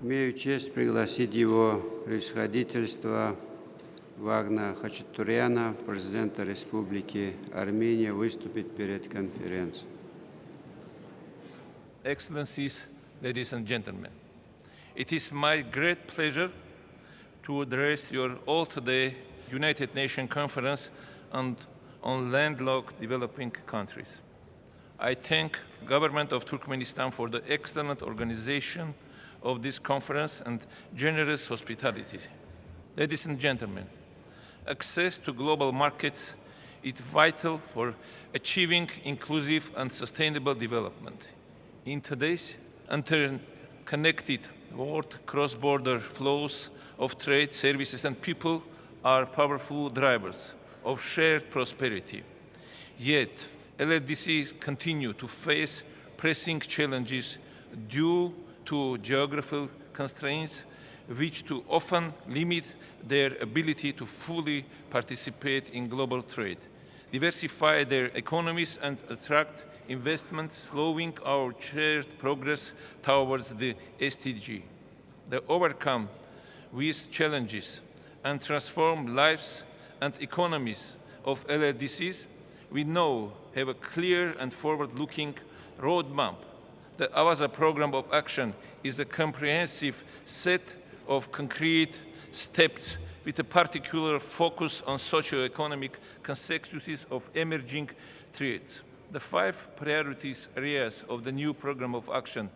Имею честь пригласить его превосходительство Вагна Хачатуряна, президента Республики Армения, выступить перед конференцией. Excellencies, ladies and gentlemen, it is my great pleasure to address you all today United Nations Conference on landlocked developing countries. I thank the government of Turkmenistan for the excellent organization of this conference and generous hospitality. Ladies and gentlemen, access to global markets is vital for achieving inclusive and sustainable development. In today's interconnected world, cross-border flows of trade, services, and people are powerful drivers of shared prosperity. Yet, LDCs continue to face pressing challenges due to geographical constraints, which too often limit their ability to fully participate in global trade, diversify their economies, and attract investments, slowing our shared progress towards the SDG. To overcome these challenges and transform lives and economies of LDCs, we now have a clear and forward-looking roadmap. The AWASA Program of Action is a comprehensive set of concrete steps with a particular focus on socio-economic consequences of emerging threats. The 5 priorities areas of the new Program of Action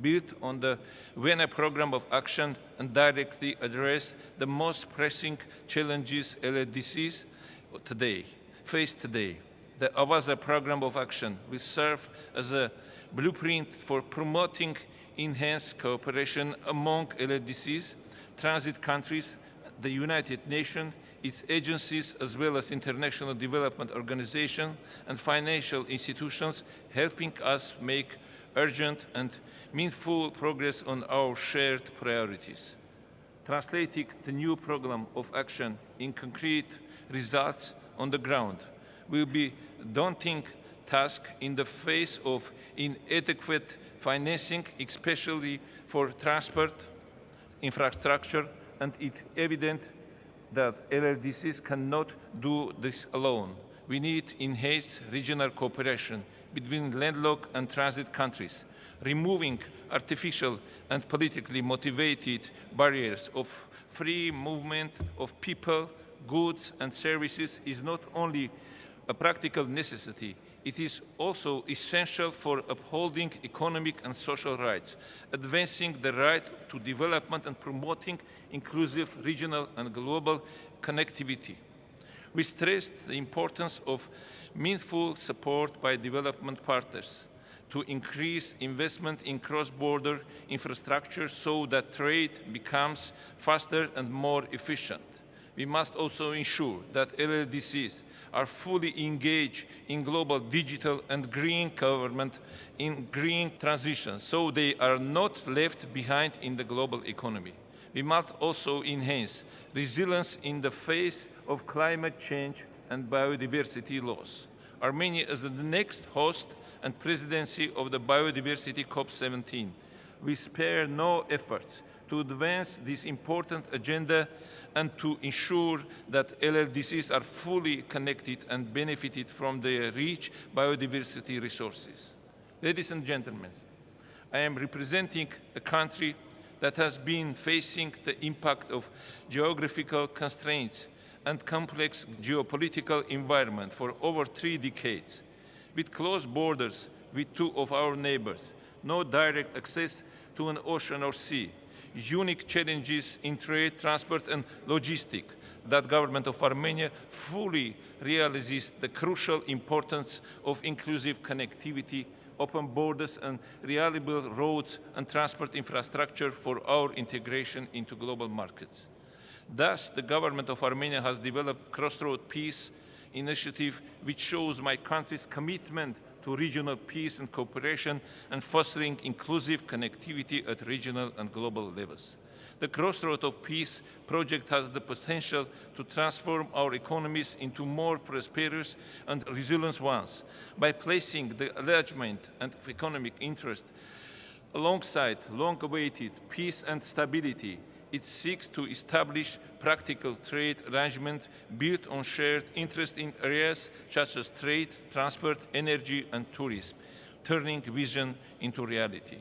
built on the WENA Program of Action and directly address the most pressing challenges LDCs face today. The AWASA Program of Action will serve as a blueprint for promoting enhanced cooperation among LDCs, transit countries, the United Nations, its agencies, as well as international development organizations and financial institutions, helping us make urgent and meaningful progress on our shared priorities. Translating the new program of action in concrete results on the ground will be a daunting task in the face of inadequate financing, especially for transport infrastructure, and it's evident that LDCs cannot do this alone. We need enhanced regional cooperation between landlocked and transit countries, removing artificial and politically motivated barriers of free movement of people, goods, and services is not only a practical necessity, it is also essential for upholding economic and social rights, advancing the right to development and promoting inclusive regional and global connectivity. We stressed the importance of meaningful support by development partners to increase investment in cross-border infrastructure so that trade becomes faster and more efficient. We must also ensure that LDCs are fully engaged in global digital and green government in green transition, so they are not left behind in the global economy. We must also enhance resilience in the face of climate change and biodiversity loss. Armenia is the next host and presidency of the Biodiversity COP17. We spare no efforts to advance this important agenda and to ensure that LDCs are fully connected and benefited from their rich biodiversity resources. Ladies and gentlemen, I am representing a country that has been facing the impact of geographical constraints and complex geopolitical environment for over 3 decades. With close borders with 2 of our neighbors, no direct access to an ocean or sea, unique challenges in trade, transport, and logistics, that government of Armenia fully realizes the crucial importance of inclusive connectivity, open borders, and reliable roads and transport infrastructure for our integration into global markets. Thus, the government of Armenia has developed Crossroad Peace initiative, which shows my country's commitment to regional peace and cooperation and fostering inclusive connectivity at regional and global levels. The Crossroad of Peace project has the potential to transform our economies into more prosperous and resilient ones by placing the enlargement and economic interest alongside long-awaited peace and stability. It seeks to establish practical trade arrangements built on shared interest in areas such as trade, transport, energy, and tourism, turning vision into reality.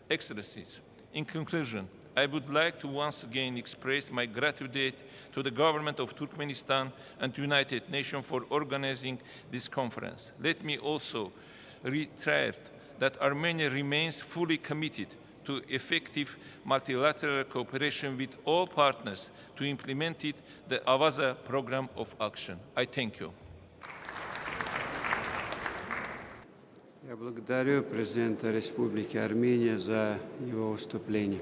Excellencies, in conclusion, I would like to once again express my gratitude to the government of Turkmenistan and United Nations for organizing this conference. Let me also reiterate that Armenia remains fully committed to effective multilateral cooperation with all partners to implement the Avaza program of action. I thank you. Я благодарю президента Республики Армения за его выступление.